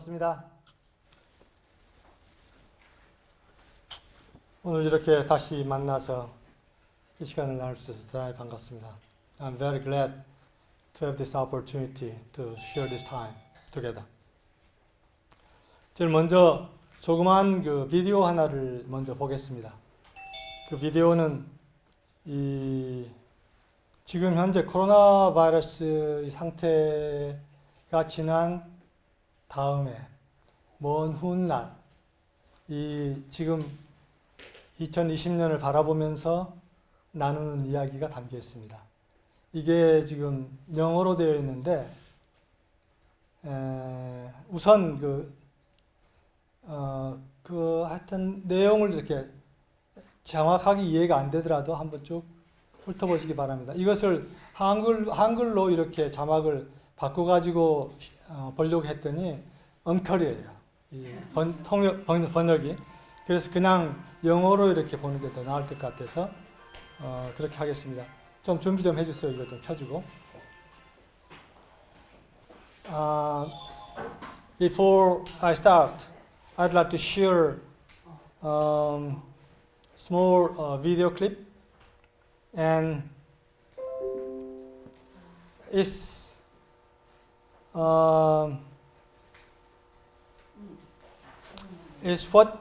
반갑습니다. 오늘 이렇게 다시 만나서 이 시간을 나눌 수 있어서 대단히 반갑습니다. I'm very glad to have this opportunity to share this time together. 제일 먼저 조그만 그 비디오 하나를 먼저 보겠습니다. 그 비디오는 지금 현재 코로나 바이러스 상태가 지난 다음에 먼 훗날 지금 2020년을 바라보면서 나누는 이야기가 담겨 있습니다. 이게 지금 영어로 되어 있는데 우선 하여튼 내용을 이렇게 정확하게 이해가 안 되더라도 한번 쭉 훑어보시기 바랍니다. 이것을 한글로 이렇게 자막을 바꿔가지고 보려고 했더니 엉터리예요. 번역이. 그래서 그냥 영어로 이렇게 보는 게 더 나을 것 같아서 그렇게 하겠습니다. 좀 준비 좀 해주세요. 이거 좀 켜주고. Before I start, I'd like to share small video clip, and it's what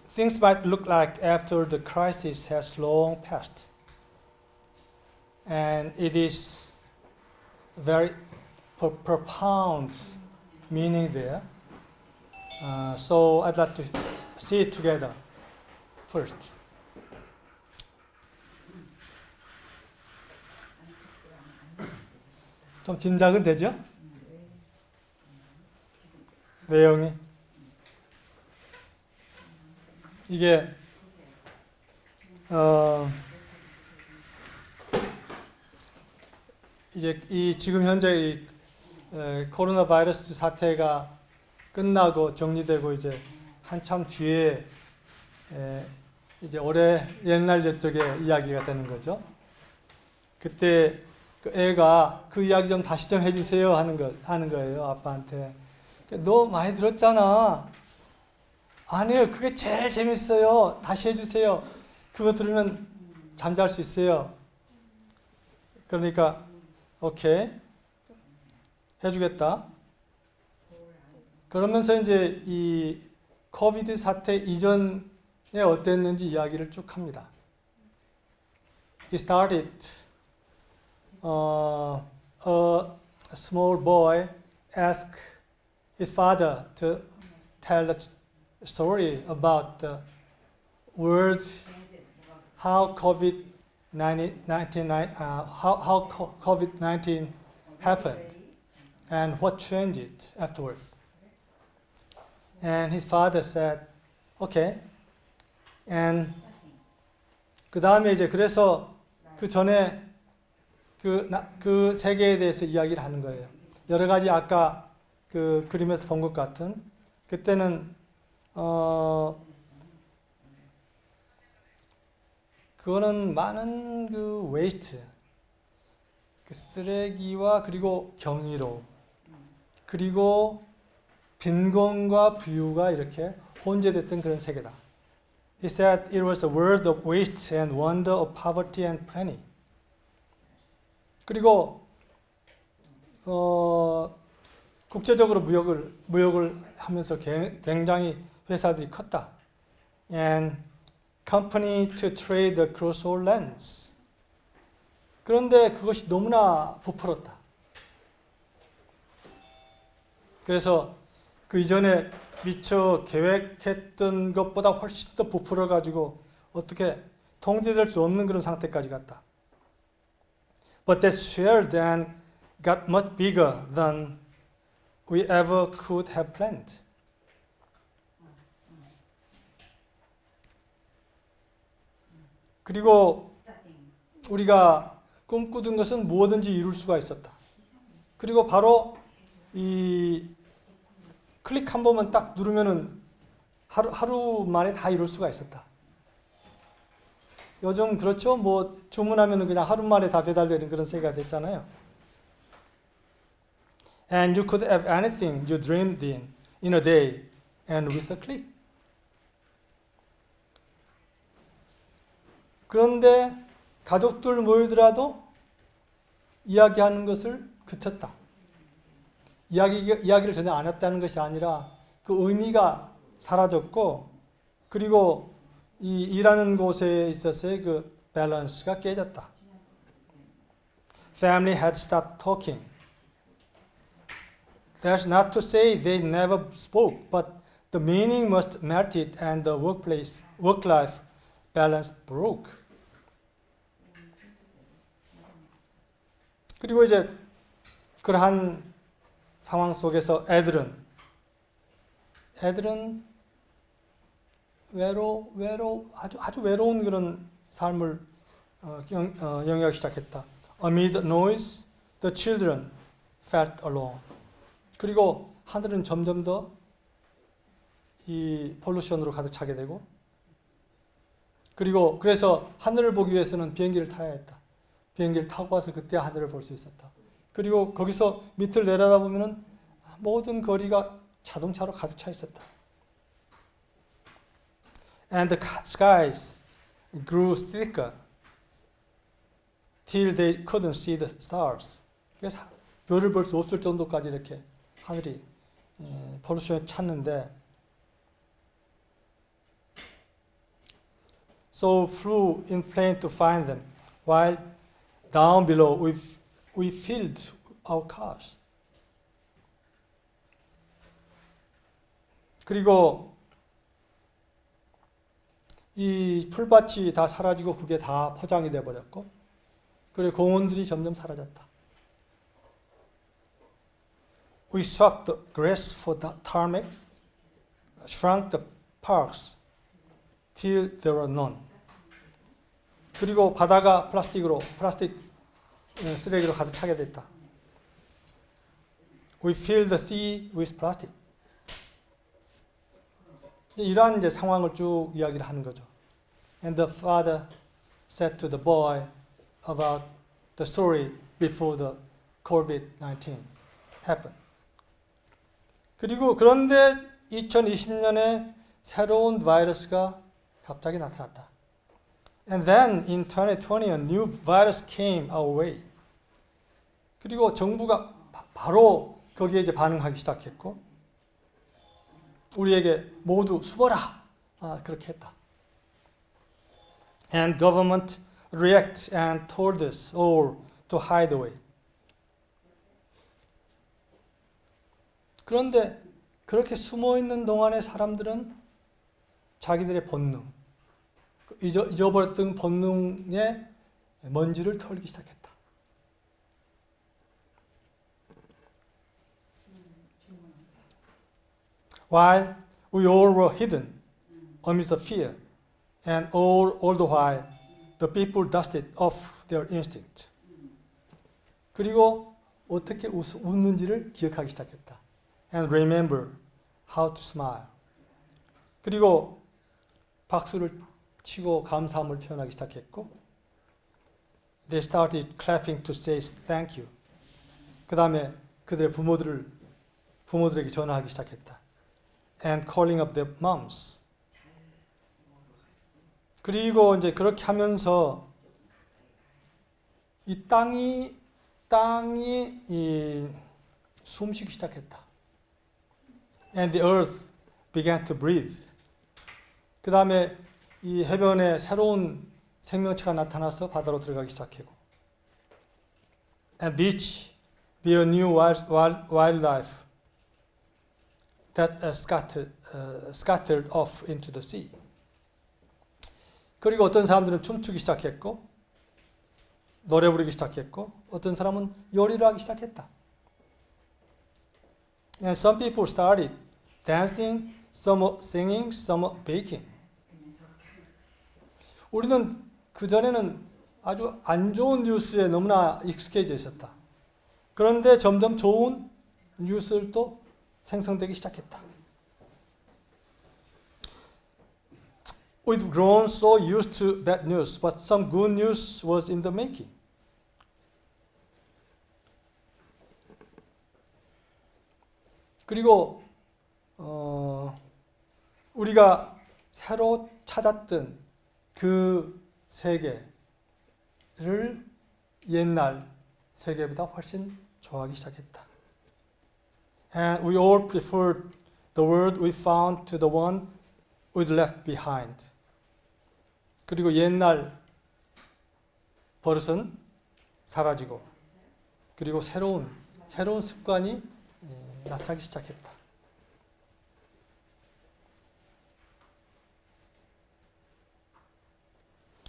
things might look like after the crisis has long passed. And it is very profound meaning there. So I'd like to see it together first. 좀 짐작은 되죠? 내용이. 이게 이제 지금 현재 코로나 바이러스 사태가 끝나고 정리되고 이제 한참 뒤에 이제 옛날 옛적의 이야기가 되는 거죠. 그때 그 애가 그 이야기 좀 다시 좀 해주세요 하는 거예요, 아빠한테. 너 많이 들었잖아. 아니요, 그게 제일 재밌어요. 다시 해주세요. 그거 들으면 잠잘 수 있어요. 그러니까 오케이, 해주겠다. 그러면서 이제 이 코비드 사태 이전에 어땠는지 이야기를 쭉 합니다. It started a small boy asked his father to tell the story about the world, how COVID-19 happened and what changed it afterwards. And his father said, okay. And 그 다음에 이제 그래서 그 전에 그 세계에 대해서 이야기를 하는 거예요. 여러 가지 아까 그 그림에서 본 것 같은, 그때는 그거는 많은 그 웨이스트, 그 쓰레기와 그리고 경이로, 그리고 빈곤과 부유가 이렇게 혼재됐던 그런 세계다. He said it was a world of waste and wonder of poverty and plenty. 그리고 국제적으로 무역을 하면서 굉장히 회사들이 컸다. And company to trade across all lands. 그런데 그것이 너무나 부풀었다. 그래서 그 이전에 미처 계획했던 것보다 훨씬 더 부풀어가지고 어떻게 통제될 수 없는 그런 상태까지 갔다. But that share then got much bigger than we ever could have planned. 그리고 우리가 꿈꾸던 것은 무엇든지 이룰 수가 있었다. 그리고 바로 이 클릭 한 번만 딱 누르면은 하루 만에 다 이룰 수가 있었다. 요즘 그렇죠? 뭐 주문하면은 그냥 하루 만에 다 배달되는 그런 세계가 됐잖아요. And you could have anything you dreamed in in a day and with a click. 그런데 가족들 모이더라도 이야기하는 것을 그쳤다. 이야기를 전혀 안 했다는 것이 아니라 그 의미가 사라졌고, 그리고 이 일하는 곳에 있어서의 그 밸런스가 깨졌다. Family had stopped talking. That's not to say they never spoke, but the meaning must melted and the work-life balance broke. 그리고 이제 그러한 상황 속에서 애들은 아주 외로운 그런 삶을 영위하기 시작했다. Amid noise, the children felt alone. 그리고 하늘은 점점 더 이 폴루션으로 가득 차게 되고, 그리고 그래서 하늘을 보기 위해서는 비행기를 타야 했다. 비행기를 타고 와서 그때 하늘을 볼 수 있었다. 그리고 거기서 밑을 내려다보면은 모든 거리가 자동차로 가득 차 있었다. And the skies grew thicker till they couldn't see the stars. 그래서 별을 볼 수 없을 정도까지 이렇게 하늘이 폴루션에 찼는데, so flew in plane to find them, while down below we filled our cars. 그리고 이 풀밭이 다 사라지고 그게 다 포장이 돼 버렸고, 그리고 공원들이 점점 사라졌다. We swept the grass for the tarmac, shrunk the parks till there were none. 그리고 바다가 플라스틱 쓰레기로 가득 차게 됐다. We filled the sea with plastic. 이러한 이제 상황을 쭉 이야기를 하는 거죠. And the father said to the boy about the story before the COVID-19 happened. 그리고 그런데 2020년에 새로운 바이러스가 갑자기 나타났다. And then in 2020 a new virus came our way. 그리고 정부가 바로 거기에 이제 반응하기 시작했고, 우리에게 모두 숨어라, 그렇게 했다. And government reacted and told us all to hide away. 그런데 그렇게 숨어 있는 동안에 사람들은 자기들의 본능, 잊어버렸던 본능의 먼지를 털기 시작했다. While we all were hidden amidst the fear, and all the while the people dusted off their instinct. 그리고 어떻게 웃는지를 기억하기 시작했다. And remember how to smile. 그리고 박수를 치고 감사함을 표현하기 시작했고, they started clapping to say thank you. 그 다음에 그들의 부모들에게 전화하기 시작했다. And calling up their moms. 그리고 이제 그렇게 하면서 이 땅이 숨쉬기 시작했다. And the earth began to breathe. 그 다음에 이 해변에 새로운 생명체가 나타나서 바다로 들어가기 시작하고, and beach be a new wildlife that scattered off into the sea. 그리고 어떤 사람들은 춤추기 시작했고, 노래 부르기 시작했고, 어떤 사람은 요리를 하기 시작했다. And some people started dancing, some singing, some baking. 우리는 그전에는 아주 안 좋은 뉴스에 너무나 익숙해져 있었다. 그런데 점점 좋은 뉴스들도 생성되기 시작했다. We've grown so used to bad news, but some good news was in the making. 그리고 우리가 새로 찾았던 그 세계를 옛날 세계보다 훨씬 좋아하기 시작했다. And we all preferred the world we found to the one we'd left behind. 그리고 옛날 버릇은 사라지고 그리고 새로운 습관이 나타나기 시작했다.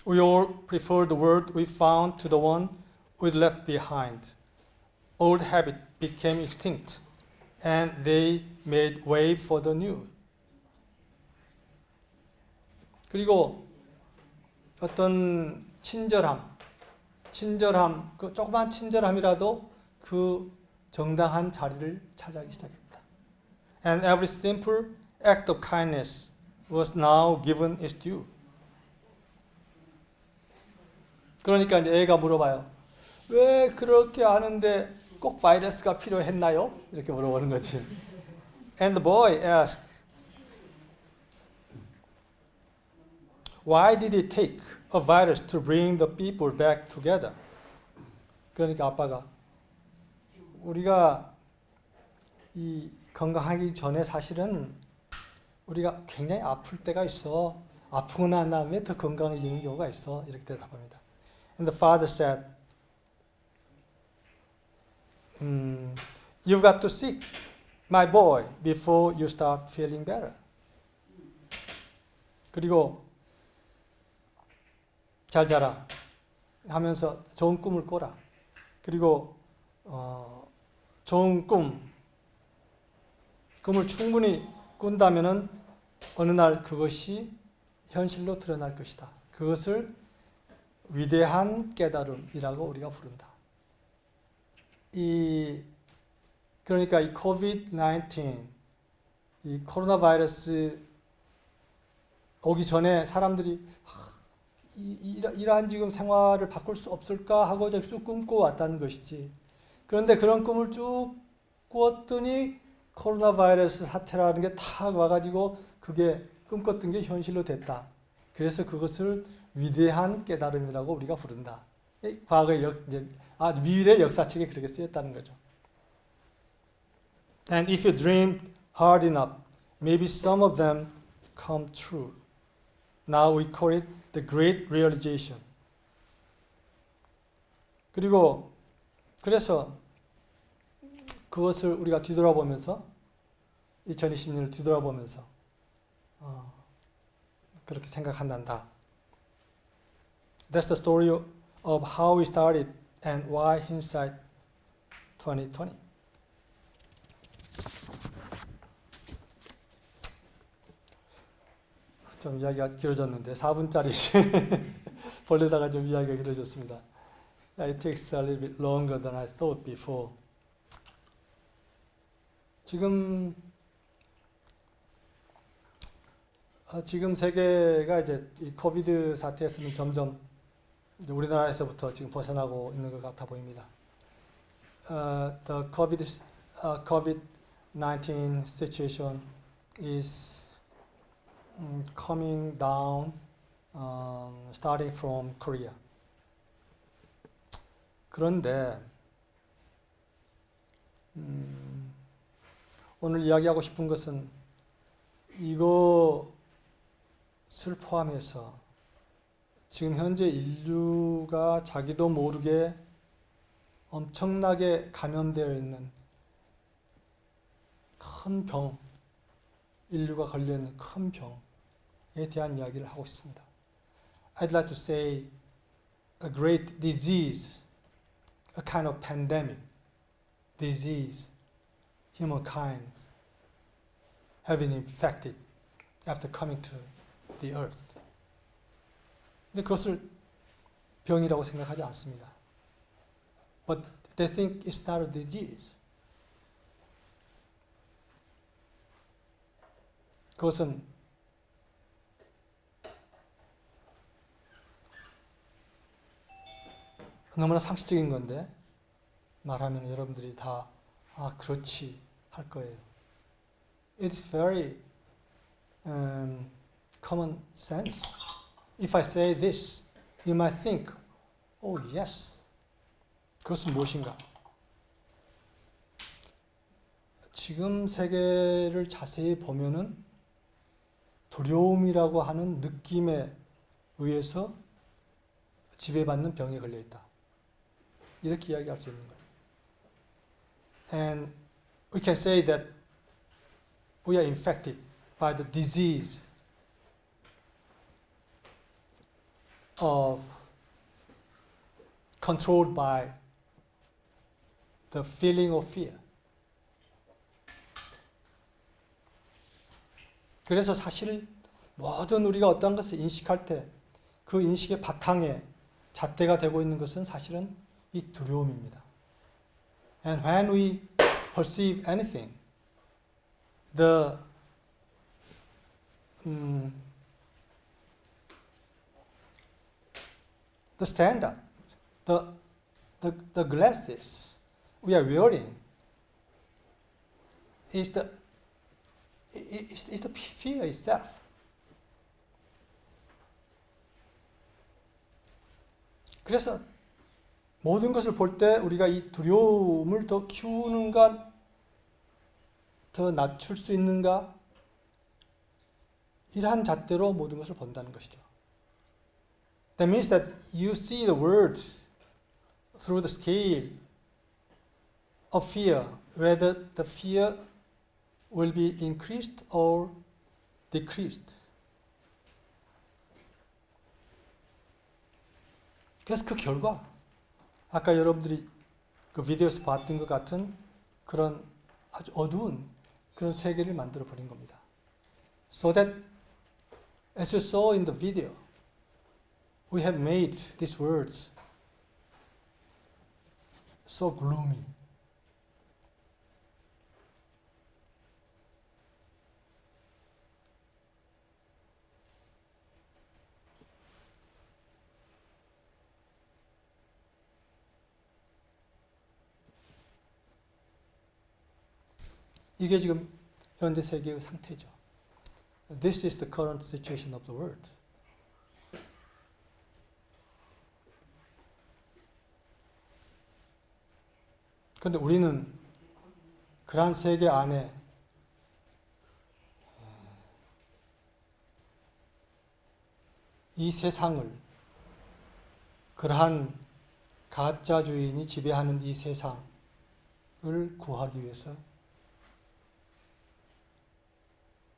We all prefer the world we found to the one we left behind. Old habits became extinct, and they made way for the new. 그리고 어떤 친절함, 그 조그만 친절함이라도 그 정당한 자리를 차지하기 시작했다. And every simple act of kindness was now given its due. 그러니까 이제 애가 물어봐요. 왜 그렇게 아는데 꼭 바이러스가 필요했나요? 이렇게 물어보는 거지. And the boy asked, Why did it take a virus to bring the people back together? 그러니까 아빠가 우리가 이 건강하기 전에 사실은 우리가 굉장히 아플 때가 있어. 아프고 난 다음에 더 건강해지는 경우가 있어. 이렇게 대답합니다. And the father said, You've got to sick, my boy, before you start feeling better. 그리고 잘 자라 하면서 좋은 꿈을 꿔라. 그리고 좋은 꿈을 충분히 꾼다면은 어느 날 그것이 현실로 드러날 것이다. 그것을 위대한 깨달음이라고 우리가 부른다. 그러니까 이 COVID-19, 이 코로나 바이러스 오기 전에 사람들이 이러한 지금 생활을 바꿀 수 없을까 하고 쭉 꿈꿔 왔다는 것이지. 그런데 그런 꿈을 쭉 꾸었더니 코로나 바이러스 사태라는 게 탁 와가지고 그게 꿈꿨던 게 현실로 됐다. 그래서 그것을 위대한 깨달음이라고 우리가 부른다. 과거의 미래 역사책에 그렇게 쓰였다는 거죠. And if you dreamed hard enough, maybe some of them come true. Now we call it the great realization. 그래서 그것을 우리가 뒤돌아보면서 2020년을 뒤돌아보면서 그렇게 생각한단다. That's the story of how we started and why hindsight 2020. 좀 이야기가 길어졌는데 4분짜리 벌레다가 좀 이야기가 길어졌습니다. It takes a little bit longer than I thought before. 지금 세계가 이제 이 코비드 사태에서는 점점 이제 우리나라에서부터 지금 벗어나고 있는 것 같아 보입니다. The COVID-19 situation is coming down, starting from Korea. 그런데 오늘 이야기하고 싶은 것은 이것을 포함해서 지금 현재 인류가 자기도 모르게 엄청나게 감염되어 있는 큰 병, 인류가 걸려있는 큰 병에 대한 이야기를 하고 싶습니다. I'd like to say a great disease, a kind of pandemic, disease, humankind have been infected after coming to the earth. 근데 그것을 병이라고 생각하지 않습니다. But they think it's not a disease. 그것은 너무나 상식적인 건데 말하면 여러분들이 다 그렇지 할 거예요. It is very common sense. If I say this, you might think, oh yes. 그것은 무엇인가? 지금 세계를 자세히 보면은 두려움이라고 하는 느낌에 의해서 지배받는 병에 걸려 있다. 이렇게 이야기할 수 있는 거예요. And we can say that we are infected by the disease of controlled by the feeling of fear. 그래서 사실 모든 우리가 어떤 것을 인식할 때 그 인식의 바탕에 잣대가 되고 있는 것은 사실은 이 두려움입니다. And when we perceive anything, the standard, the glasses we are wearing is the fear itself. 그래서 모든 것을 볼 때 우리가 이 두려움을 더 키우는가, 더 낮출 수 있는가, 이러한 잣대로 모든 것을 본다는 것이죠. That means that you see the world through the scale of fear, whether the fear will be increased or decreased. 그래서 그 결과, 아까 여러분들이 그 비디오에서 봤던 것 같은 그런 아주 어두운 그런 세계를 만들어 버린 겁니다. So that, as you saw in the video, we have made these words so gloomy. 이게 지금 현대 세계의 상태죠. This is the current situation of the world. 그런데 우리는 그러한 세계 안에 이 세상을, 그러한 가짜주의인이 지배하는 이 세상을 구하기 위해서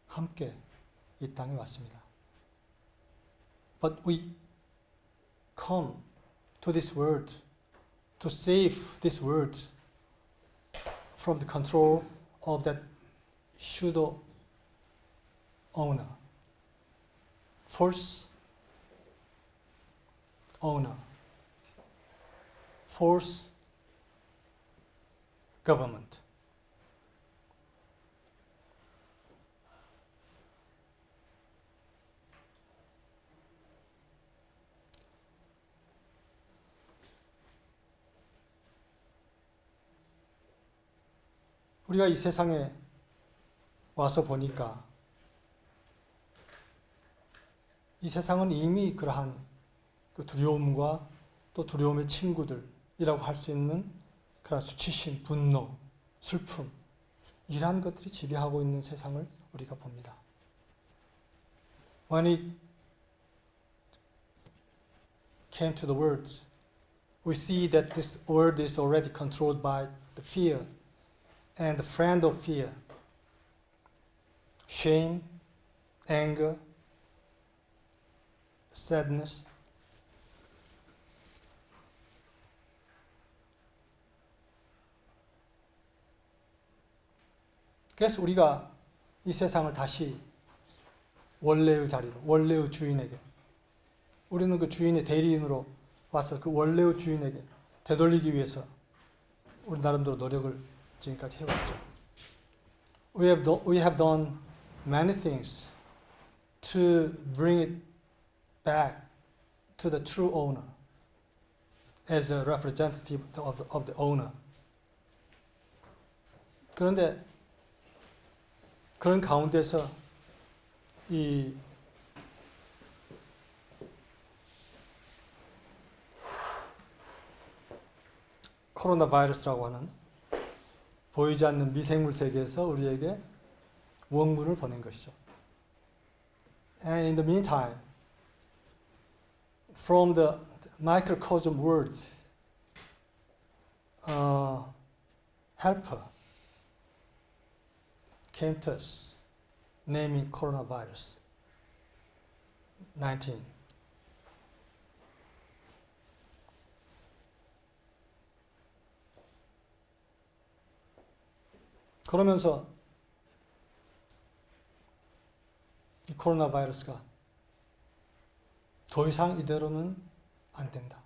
함께 이 땅에 왔습니다. But we come to this world to save this world from the control of that pseudo owner, false owner, false government. 우리가 이 세상에 와서 보니까 이 세상은 이미 그러한 그 두려움과 또 두려움의 친구들이라고 할 수 있는 그런 수치심, 분노, 슬픔, 이러한 것들이 지배하고 있는 세상을 우리가 봅니다. When we came to the world, we see that this world is already controlled by the fear and the friend of fear, shame, anger, sadness. 그래서 우리가 이 세상을 다시 원래의 자리로, 원래의 주인에게, 우리는 그 주인의 대리인으로 와서 그 원래의 주인에게 되돌리기 위해서 우리 나름대로 노력을 지금까지 해왔죠. We have done many things to bring it back to the true owner as a representative of the owner. 그런데 그런 가운데서 이 코로나 바이러스라고 하는 보이지 않는 미생물 세계에서 우리에게 원군을 보낸 것이죠. And in the meantime, from the microcosm world, helper came to us, naming coronavirus 19. 그러면서 이 코로나 바이러스가 더 이상 이대로는 안 된다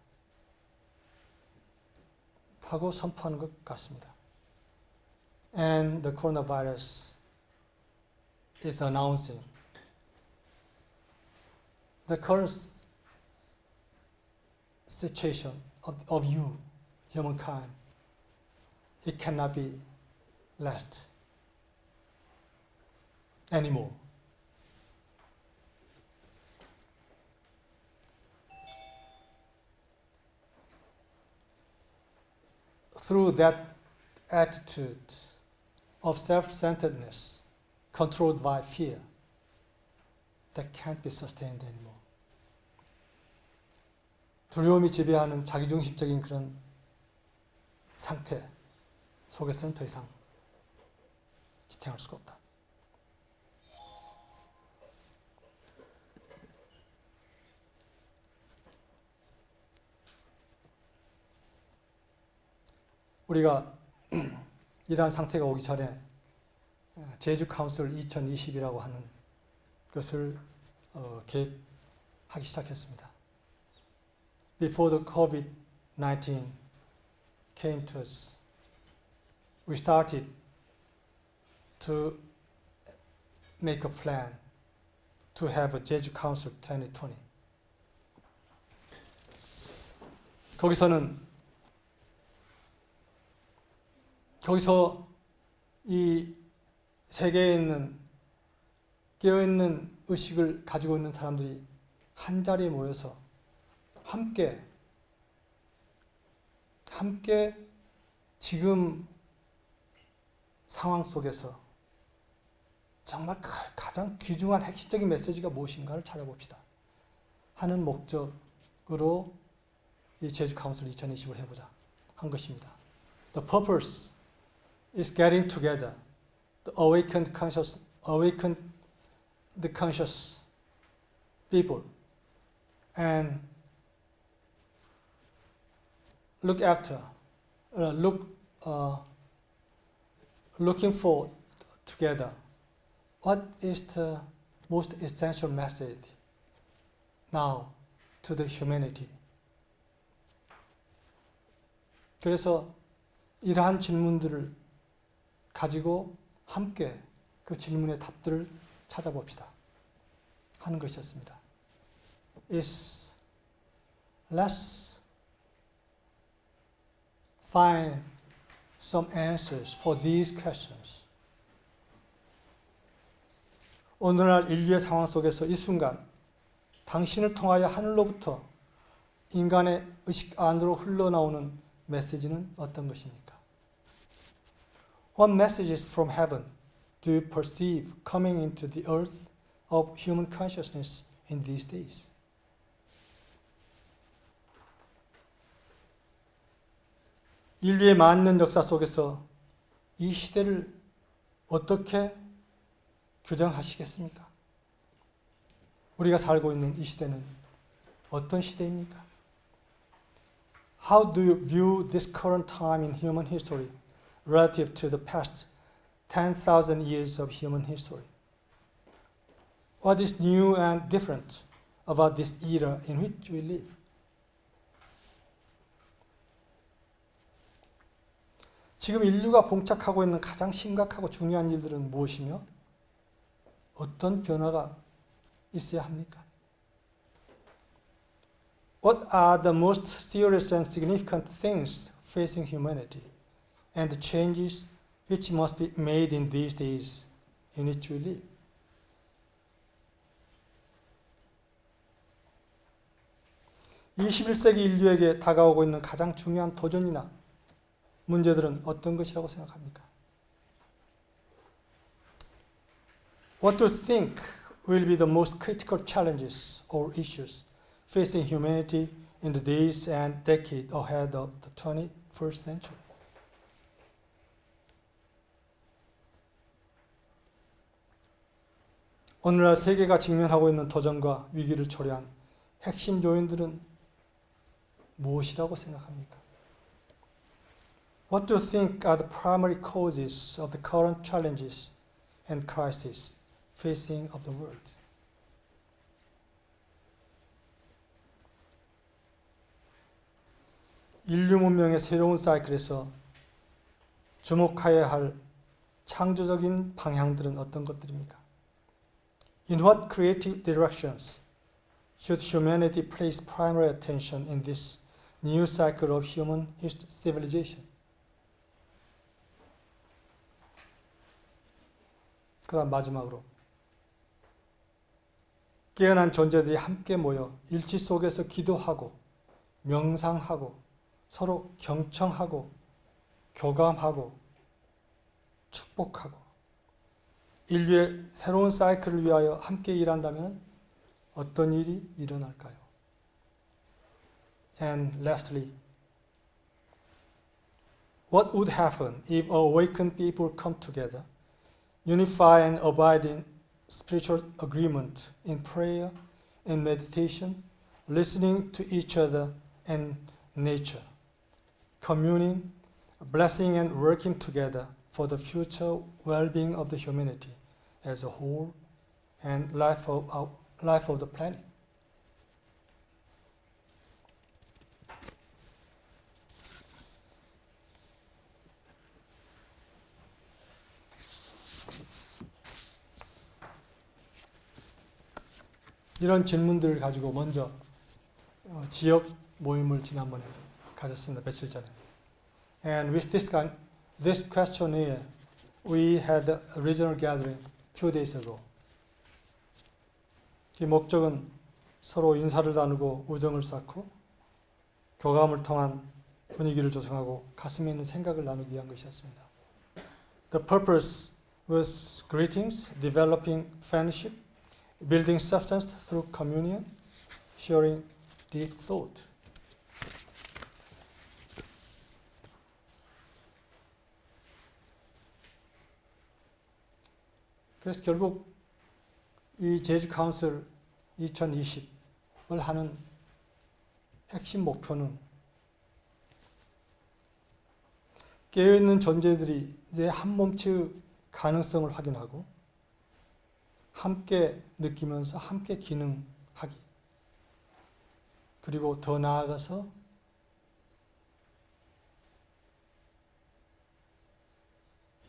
하고 선포하는 것 같습니다. And the coronavirus is announcing the current situation of you, humankind. It cannot be last anymore. Through that attitude of self-centeredness controlled by fear that can't be sustained anymore. 두려움이 지배하는 자기중심적인 그런 상태 속에서는 더 이상 지탱할 수가 없다. 우리가 이러한 상태가 오기 전에 제주 카운슬 2020이라고 하는 것을 계획하기 시작했습니다. Before the COVID-19 came to us, we started to make a plan to have a 제주 카운슬 2020. 거기서 이 세계에 있는 깨어있는 의식을 가지고 있는 사람들이 한 자리에 모여서 함께 지금 상황 속에서 정말 가장 귀중한 핵심적인 메시지가 무엇인가를 찾아봅시다 하는 목적으로 이 제주 카운슬 2020을 해보자 한 것입니다. The purpose is getting together the awakened the conscious people and looking for together what is the most essential message now to the humanity. 그래서 이러한 질문들을 가지고 함께 그 질문의 답들을 찾아봅시다 하는 것이었습니다. Let's find some answers for these questions. 오늘날 인류의 상황 속에서 이 순간 당신을 통하여 하늘로부터 인간의 의식 안으로 흘러나오는 메시지는 어떤 것입니까? What messages from heaven do you perceive coming into the earth of human consciousness in these days? 인류의 만년 역사 속에서 이 시대를 어떻게 규정하시겠습니까? 우리가 살고 있는 이 시대는 어떤 시대입니까? How do you view this current time in human history relative to the past 10,000 years of human history? What is new and different about this era in which we live? 지금 인류가 봉착하고 있는 가장 심각하고 중요한 일들은 무엇이며 어떤 변화가 있어야 합니까? What are the most serious and significant things facing humanity and the changes which must be made in these days in which we live? 21세기 인류에게 다가오고 있는 가장 중요한 도전이나 문제들은 어떤 것이라고 생각합니까? What do you think will be the most critical challenges or issues facing humanity in the days and decades ahead of the 21st century? 오늘날 세계가 직면하고 있는 도전과 위기를 초래한 핵심 요인들은 무엇이라고 생각합니까? What do you think are the primary causes of the current challenges and crises facing of the world? 인류 문명의 새로운 사이클에서 주목해야 할 창조적인 방향들은 어떤 것들입니까? In what creative directions should humanity place primary attention in this new cycle of human civilization? 그 다음 마지막으로 깨어난 존재들이 함께 모여 일치 속에서 기도하고 명상하고 서로 경청하고 교감하고 축복하고 인류의 새로운 사이클을 위하여 함께 일한다면 어떤 일이 일어날까요? And lastly, what would happen if awakened people come together, unify and abide in spiritual agreement in prayer and meditation, listening to each other and nature, communing, blessing and working together for the future well-being of the humanity as a whole and life of the planet. 이런 질문들을 가지고 먼저 지역 모임을 지난번에 가졌습니다. 며칠 전에. And with this questionnaire, we had a regional gathering 2 days ago. 이 목적은 서로 인사를 나누고 우정을 쌓고 교감을 통한 분위기를 조성하고 가슴에 있는 생각을 나누기 위한 것이었습니다. The purpose was greetings, developing friendship, building substance through communion, sharing deep thought. 그래서 결국 이 제주 카운슬 2020을 하는 핵심 목표는 깨어있는 존재들이 내 한 몸체의 가능성을 확인하고 함께 느끼면서 함께 기능하기. 그리고 더 나아가서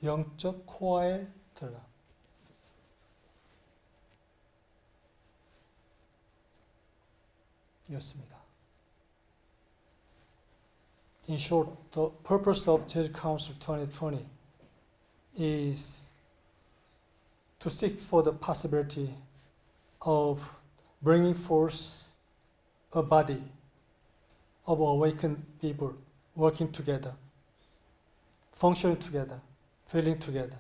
영적 코어에 들어가. 였습니다. In short, the purpose of Jeju Council 2020 is to seek for the possibility of bringing forth a body of awakened people working together, functioning together, feeling together.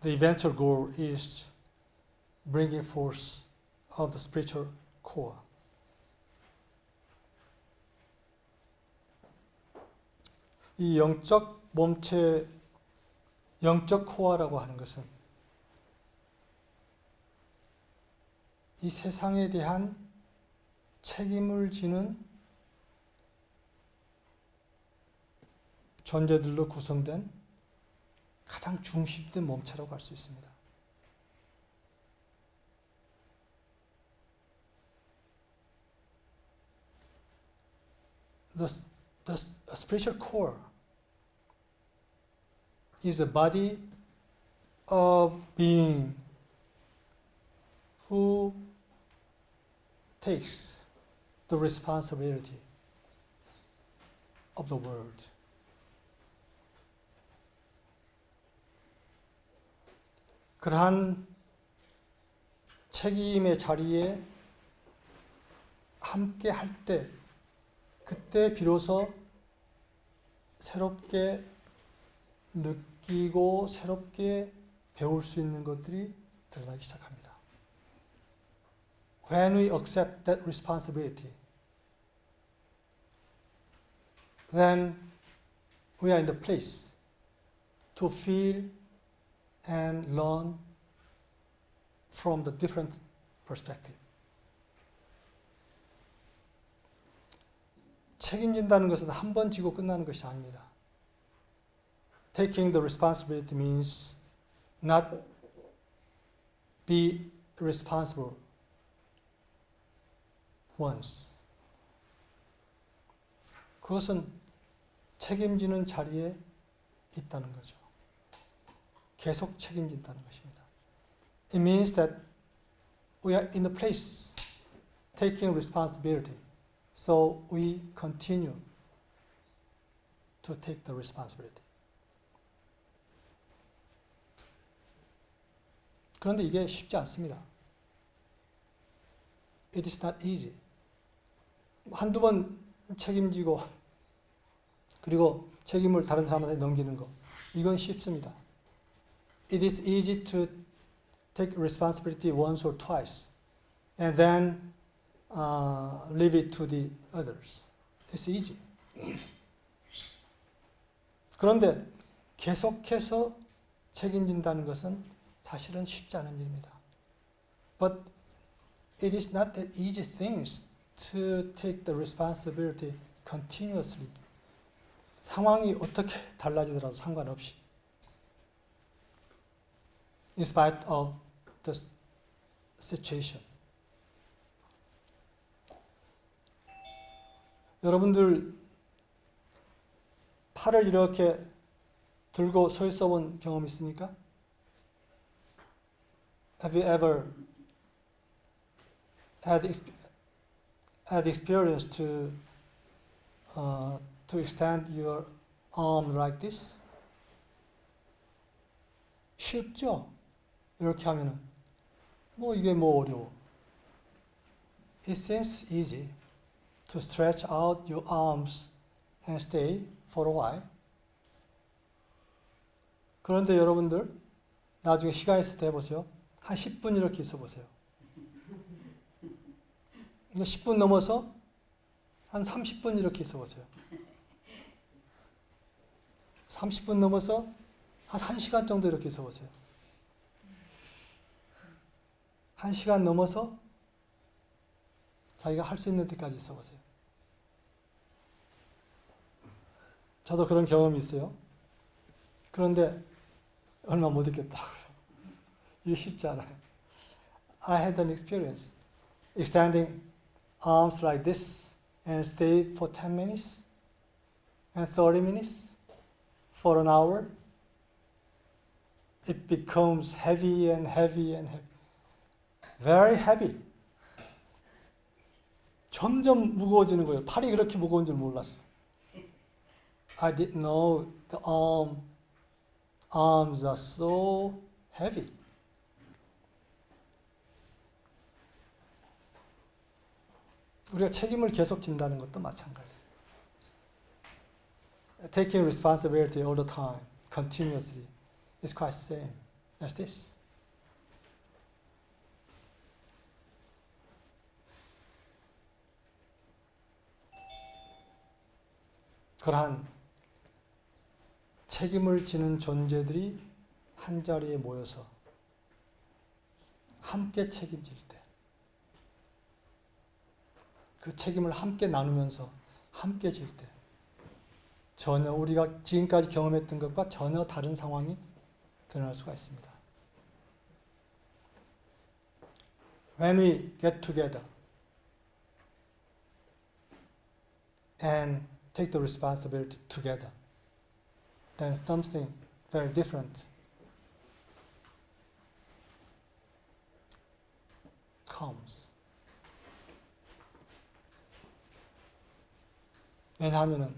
The eventual goal is bringing forth of the spiritual core. 이 영적 몸체, 영적 코어라고 하는 것은 이 세상에 대한 책임을 지는 존재들로 구성된 가장 중심된 몸체라고 할 수 있습니다. The spiritual core is a body of being who takes the responsibility of the world. 그러한 책임의 자리에 함께 할 때, 그때 비로소 새롭게 느끼고 새롭게 배울 수 있는 것들이 드러나기 시작합니다. When we accept that responsibility, then we are in the place to feel and learn from the different perspective. 책임진다는 것은 한 번 지고 끝나는 것이 아닙니다. Taking the responsibility means not be responsible once. 그것은 책임지는 자리에 있다는 거죠. 계속 책임진다는 것입니다. It means that we are in a place taking responsibility. So we continue to take the responsibility. 그런데 이게 쉽지 않습니다. It is not easy. 한두 번 책임지고 그리고 책임을 다른 사람한테 넘기는 거, 이건 쉽습니다. It is easy to take responsibility once or twice and then leave it to the others. It's easy. 그런데 계속해서 책임진다는 것은 사실은 쉽지 않은 일입니다. But it is not an easy thing to take the responsibility continuously. 상황이 어떻게 달라지더라도 상관없이. In spite of the situation. 여러분들 팔을 이렇게 들고 서 있어 본 경험 있습니까? Have you ever had experience to extend your arm like this? 쉽죠? 이렇게 하면은 이게 어려워. It seems easy to stretch out your arms and stay for a while. 그런데 여러분들 나중에 시간 있을 때 해보세요. 한 10분 이렇게 있어 보세요. 10분 넘어서 한 30분 이렇게 있어 보세요. 30분 넘어서 한 1시간 정도 이렇게 있어 보세요. 1시간 넘어서 자기가 할 수 있는 데까지 있어 보세요. 저도 그런 경험이 있어요. 그런데 얼마 못 있겠더라고요. 이게 쉽지 않아요. I had an experience extending arms like this and stay for 10 minutes and 30 minutes for an hour. It becomes heavy and heavy and heavy. Very heavy. 점점 무거워지는 거예요. 팔이 그렇게 무거운 줄 몰랐어. I didn't know the arms are so heavy. 우리가 책임을 계속 진다는 것도 마찬가지예요. Taking responsibility all the time, continuously, is quite the same as this. 그러한 책임을 지는 존재들이 한자리에 모여서 함께 책임질 때, 그 책임을 함께 나누면서 함께 질 때, 전혀 우리가 지금까지 경험했던 것과 전혀 다른 상황이 드러날 수가 있습니다. When we get together and take the responsibility together, then something very different comes. 왜냐하면은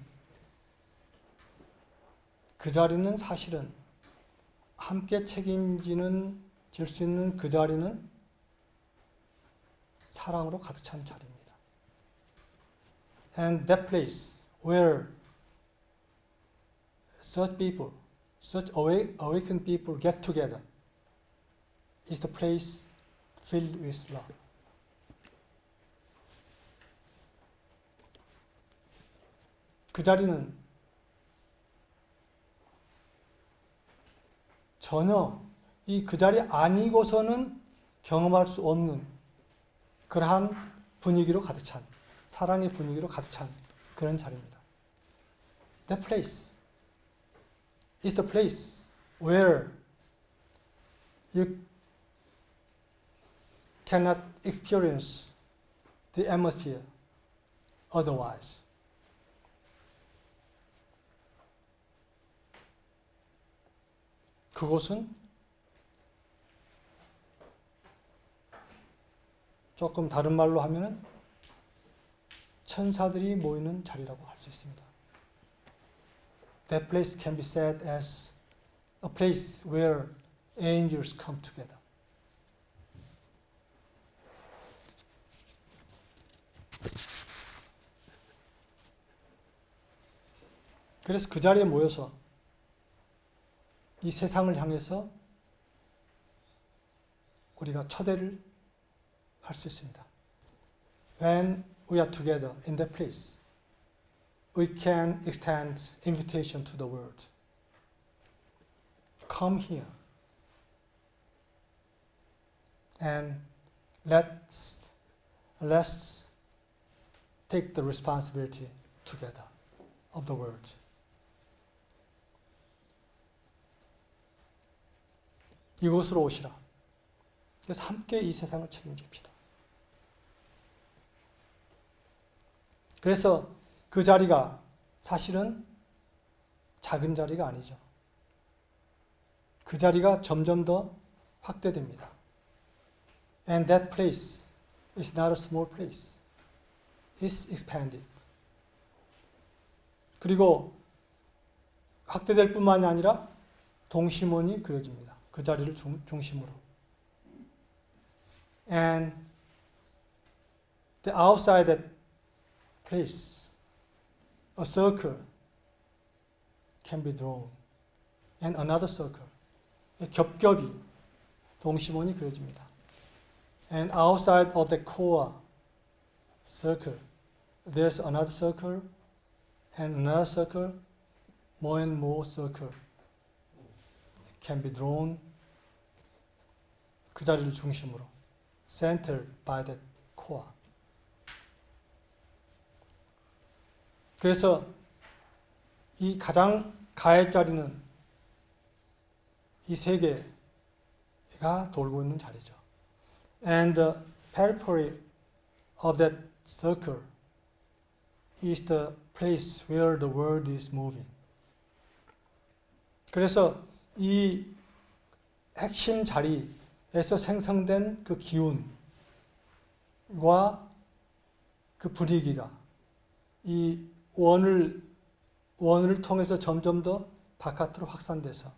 그 자리는 사실은 함께 책임질 수 있는 그 자리는 사랑으로 가득 찬 자리입니다. And that place where such people, such awakened people get together is the place filled with love. 그 자리는 전혀 그 자리 아니고서는 경험할 수 없는 그러한 분위기로 가득 찬, 사랑의 분위기로 가득 찬 그런 자리입니다. That place is the place where you cannot experience the atmosphere otherwise. 그곳은 조금 다른 말로 하면은 천사들이 모이는 자리라고 할 수 있습니다. That place can be said as a place where angels come together. 그래서 그 자리에 모여서 이 세상을 향해서 우리가 초대를 할 수 있습니다. When we are together in that place, we can extend invitation to the world. Come here and let's take the responsibility together of the world. 이곳으로 오시라. 그래서 함께 이 세상을 책임집시다. 그래서 그 자리가 사실은 작은 자리가 아니죠. 그 자리가 점점 더 확대됩니다. And that place is not a small place. It's expanded. 그리고 확대될 뿐만이 아니라 동심원이 그려집니다. 그 자리를 중심으로. And the outside that place, a circle can be drawn. And another circle. 겹겹이 동심원이 그려집니다. And outside of the core circle, there's another circle and another circle, more and more circle can be drawn. 그 자리를 중심으로. Centered by the core. 그래서 이 가장 가의 자리는 이 세계가 돌고 있는 자리죠. And the periphery of that circle is the place where the world is moving. 그래서 이 핵심 자리에서 생성된 그 기운과 그 분위기가 이 원을 통해서 점점 더 바깥으로 확산돼서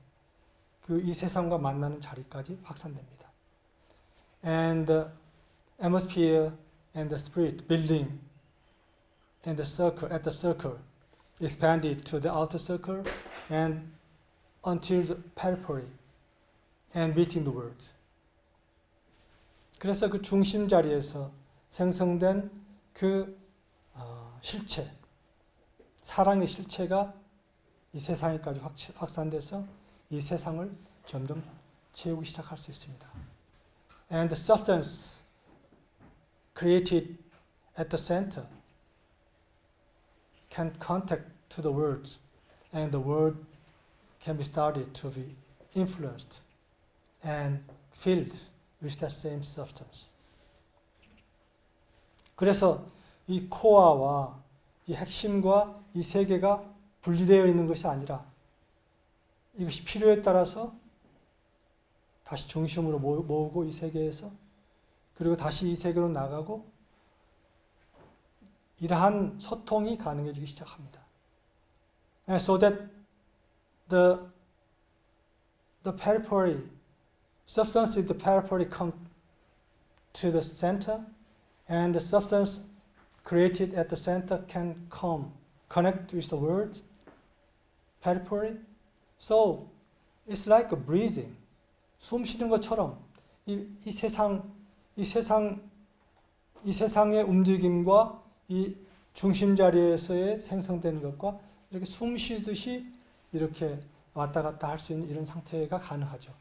그 이 세상과 만나는 자리까지 확산됩니다. And the atmosphere and the spirit building and the circle at the circle expanded to the outer circle and until the periphery and meeting the world. 그래서 그 중심 자리에서 생성된 그 실체, 사랑의 실체가 이 세상에까지 확산돼서 이 세상을 점점 채우기 시작할 수 있습니다. And the substance created at the center can contact to the world, and the world can be started to be influenced and filled with that same substance. 그래서 이 코어와 이 핵심과 이 세계가 분리되어 있는 것이 아니라 이것이 필요에 따라서 다시 중심으로 모으고 이 세계에서 그리고 다시 이 세계로 나가고 이러한 소통이 가능해지기 시작합니다. And so that the periphery, substance in the periphery come to the center and the substance created at the center can connect with the world periphery. So it's like a breathing. 숨 쉬는 것처럼 이 세상의 움직임과 이 중심 자리에서의 생성되는 것과 이렇게 숨 쉬듯이 이렇게 왔다 갔다 할 수 있는 이런 상태가 가능하죠.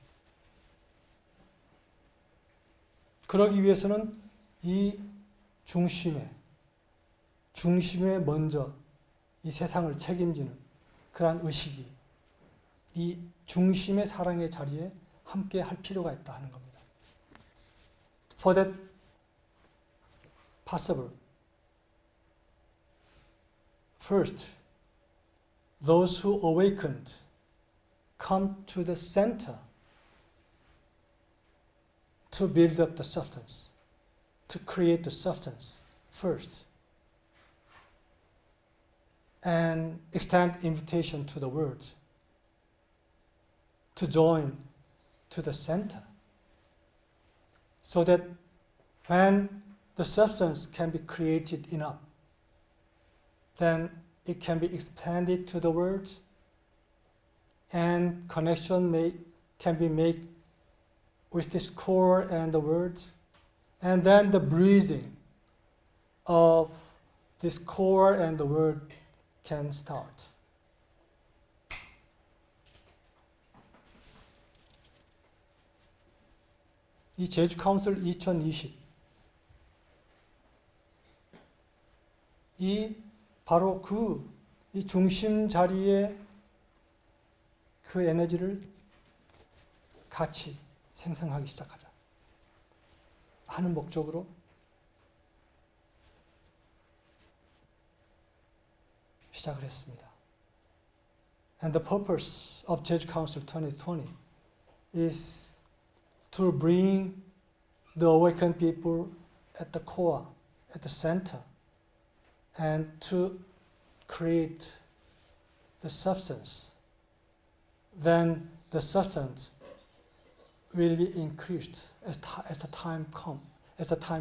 그러기 위해서는 이 중심에 먼저 이 세상을 책임지는 그러한 의식이 이 중심의 사랑의 자리에 함께 할 필요가 있다 하는 겁니다. For that possible, first, those who awakened come to the center to build up the substance, to create the substance first, and extend invitation to the world to join to the center, so that when the substance can be created enough, then it can be extended to the world, and connection can be made with this core and the world, and then the breathing of this core and the world can start. 이 제주 카운슬 2020 이 바로 이 중심 자리에 그 에너지를 같이 생성하기 시작하자 하는 목적으로 시작을 했습니다. And the purpose of Jeju Council 2020 is to bring the awakened people at the core, at the center, and to create the substance. Then the substance will be increased as the time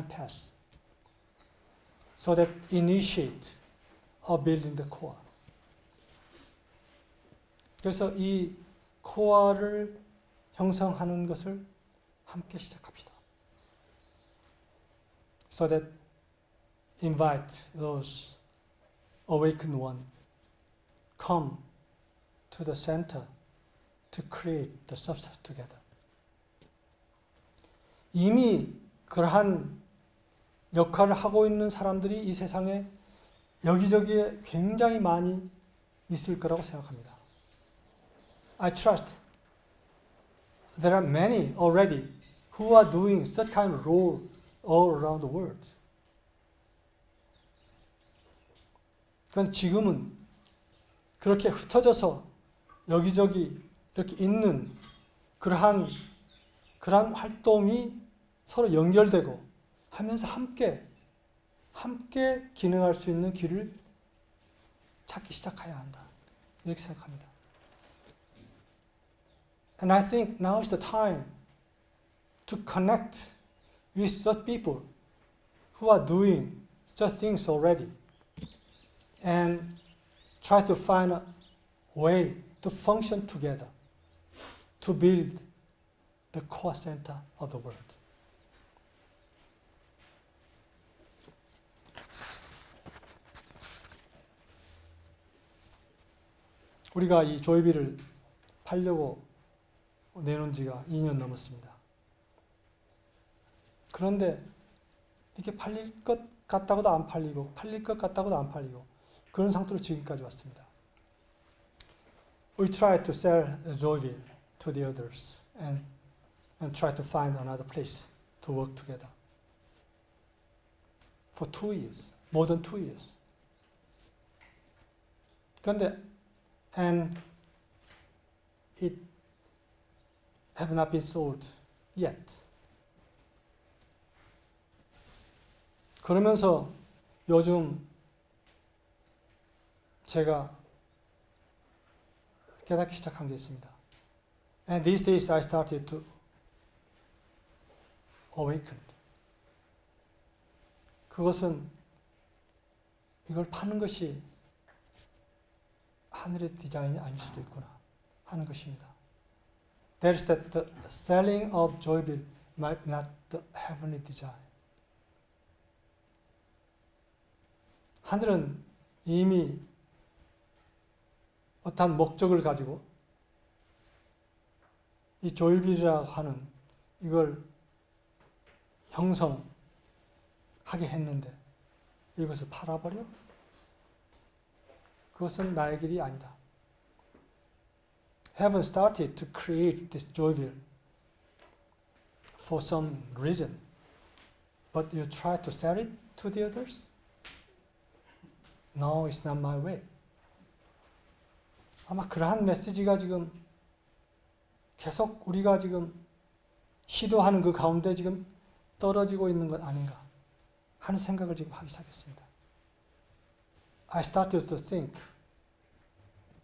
passes, so that initiate of building the core. 그래서 이 코어를 형성하는 것을 함께 시작합시다. So that invite those awakened one come to the center to create the substance together. 이미 그러한 역할을 하고 있는 사람들이 이 세상에 여기저기에 굉장히 많이 있을 거라고 생각합니다. I trust there are many already who are doing such kind of role all around the world. 그건 지금은 그렇게 흩어져서 여기저기 이렇게 있는 그러한 활동이 서로 연결되고 하면서 함께 기능할 수 있는 길을 찾기 시작해야 한다. 이렇게 생각합니다. And I think now is the time to connect with such people who are doing such things already and try to find a way to function together to build the core center of the world. 우리가 이 조이비를 팔려고 내놓은 지가 2년 넘었습니다. 그런데 이렇게 팔릴 것 같다고도 안 팔리고 팔릴 것 같다고도 안 팔리고 그런 상태로 지금까지 왔습니다. We try to sell Joyville to the others and try to find another place to work together. For 2 years, more than 2 years. 그런데 and it have not been sold yet. 그러면서 요즘 제가 깨닫기 시작한 게 있습니다. And these days I started to awaken. 그것은 이걸 파는 것이 하늘의 디자인이 아닐 수도 있구나 하는 것입니다. That is that the selling of Joybill might not the heavenly design. 하늘은 이미 어떠한 목적을 가지고 이 조이빌이라고 하는 이걸 형성하게 했는데 이것을 팔아버려? 그것은 나의 길이 아니다. Heaven started to create this Joybill for some reason, but you try to sell it to the others? No, it's not my way. 아마 그러한 메시지가 지금 계속 우리가 지금 시도하는 그 가운데 지금 떨어지고 있는 것 아닌가 하는 생각을 지금 하기 시작했습니다. I started to think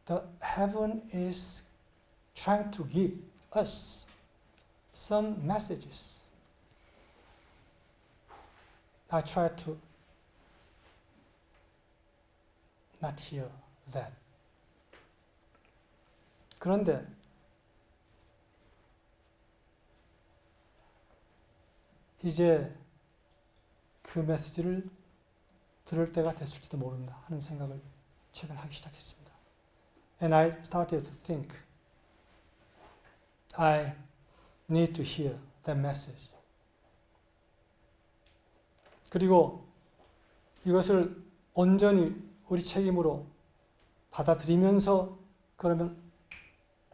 that heaven is trying to give us some messages. I try to not hear that. 그런데 이제 그 메시지를 들을 때가 됐을지도 모른다 하는 생각을 최근 하기 시작했습니다. And I started to think I need to hear that message. 그리고 이것을 온전히 우리 책임으로 받아들이면서 그러면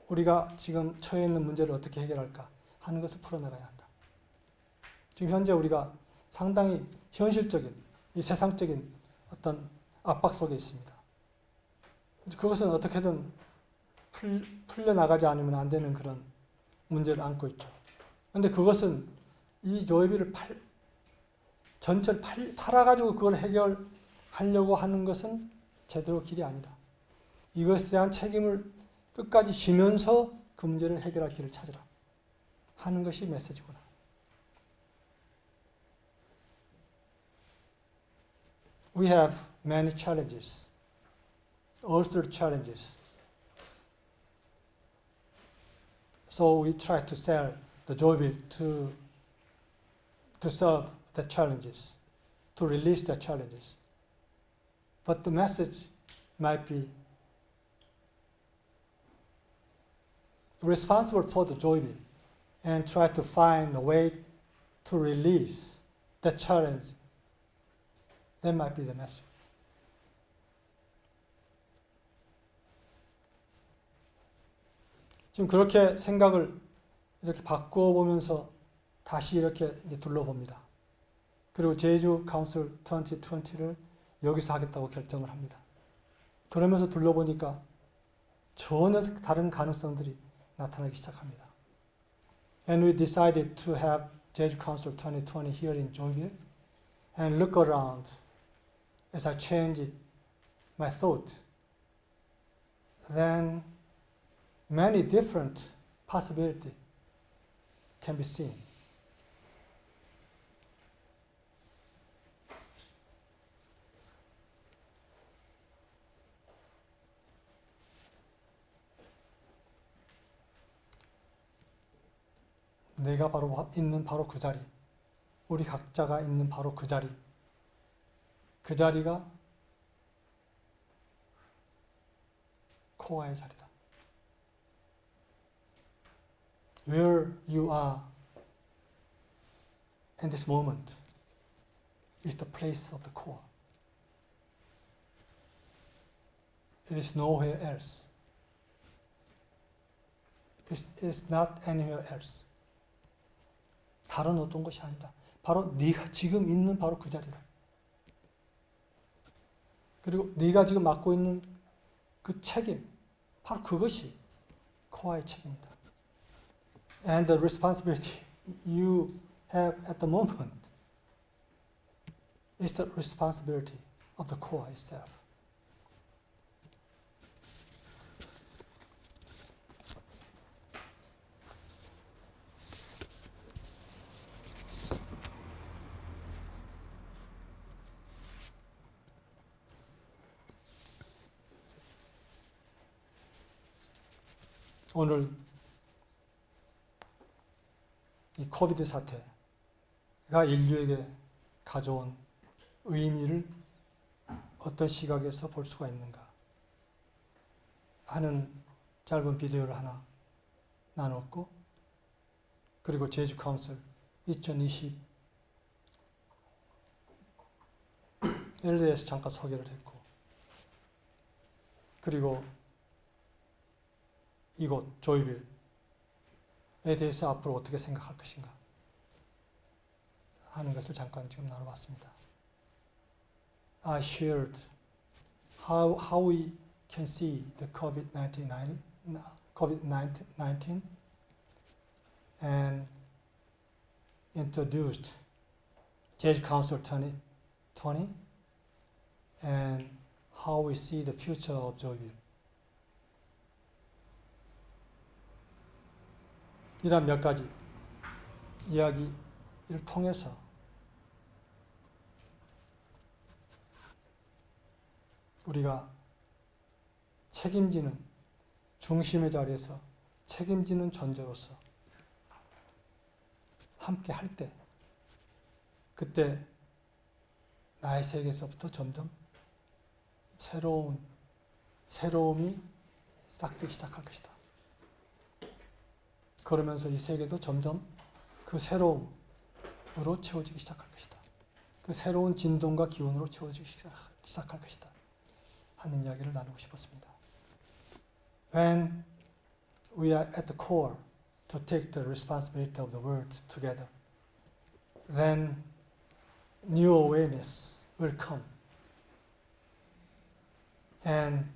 우리가 지금 처해 있는 문제를 어떻게 해결할까 하는 것을 풀어나가야 한다. 지금 현재 우리가 상당히 현실적인, 이 세상적인 어떤 압박 속에 있습니다. 그것은 어떻게든 풀려나가지 않으면 안 되는 그런 문제를 안고 있죠. 그런데 그것은 이 조이비를 전체를 팔아가지고 그걸 해결하려고 하는 것은 제대로 길이 아니다. 이것에 대한 책임을 끝까지 지면서 그 문제를 해결할 길을 찾으라 하는 것이 메시지구나. We have many challenges, earthly challenges. So we try to sell the Joybill to solve the challenges, to release the challenges. But the message might be responsible for the Joybill and try to find a way to release the challenge. That might be the message. 지금 그렇게 생각을 이렇게 바꾸어 보면서 다시 이렇게 이제 둘러봅니다. 그리고 제주 카운슬 2020를 여기서 하겠다고 결정을 합니다. 그러면서 둘러보니까 전혀 다른 가능성들이 나타나기 시작합니다. And we decided to have 제주 카운슬 2020 here in Joinville and look around as I changed my thought. Then many different possibilities can be seen. 내가 바로 있는 바로 그 자리, 우리 각자가 있는 바로 그 자리, 그 자리가 코어의 자리다. Where you are in this moment is the place of the core. It is nowhere else. It's not anywhere else. 다른 어떤 것이 아니다. 바로 네가 지금 있는 바로 그 자리다. 그리고 네가 지금 맡고 있는 그 책임, 바로 그것이 코어의 책임이다. And the responsibility you have at the moment is the responsibility of the core itself. 오늘 이 코비드 사태가 인류에게 가져온 의미를 어떤 시각에서 볼 수가 있는가 하는 짧은 비디오를 하나 나눴고, 그리고 제주 카운슬 2020에 대해서 잠깐 소개를 했고, 그리고 이곳 조이빌에 대해서 앞으로 어떻게 생각할 것인가 하는 것을 잠깐 지금 나눠봤습니다. I shared how we can see the COVID-19 and introduced Jeju Council 2020 and how we see the future of Joyville. 이런 몇 가지 이야기를 통해서 우리가 책임지는 중심의 자리에서 책임지는 존재로서 함께 할 때, 그때 나의 세계에서부터 점점 새로움이 싹트기 시작할 것이다. 그러면서 이 세계도 점점 그 새로움으로 채워지기 시작할 것이다. 그 새로운 진동과 기운으로 채워지기 시작할 것이다 하는 이야기를 나누고 싶었습니다. When we are at the core to take the responsibility of the world together, then new awareness will come. And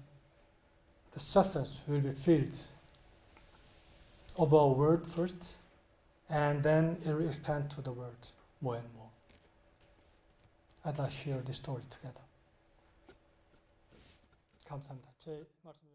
the substance will be filled of our world first, and then it will expand to the world more and more. I'd like to share this story together. 감사합니다. 제 말씀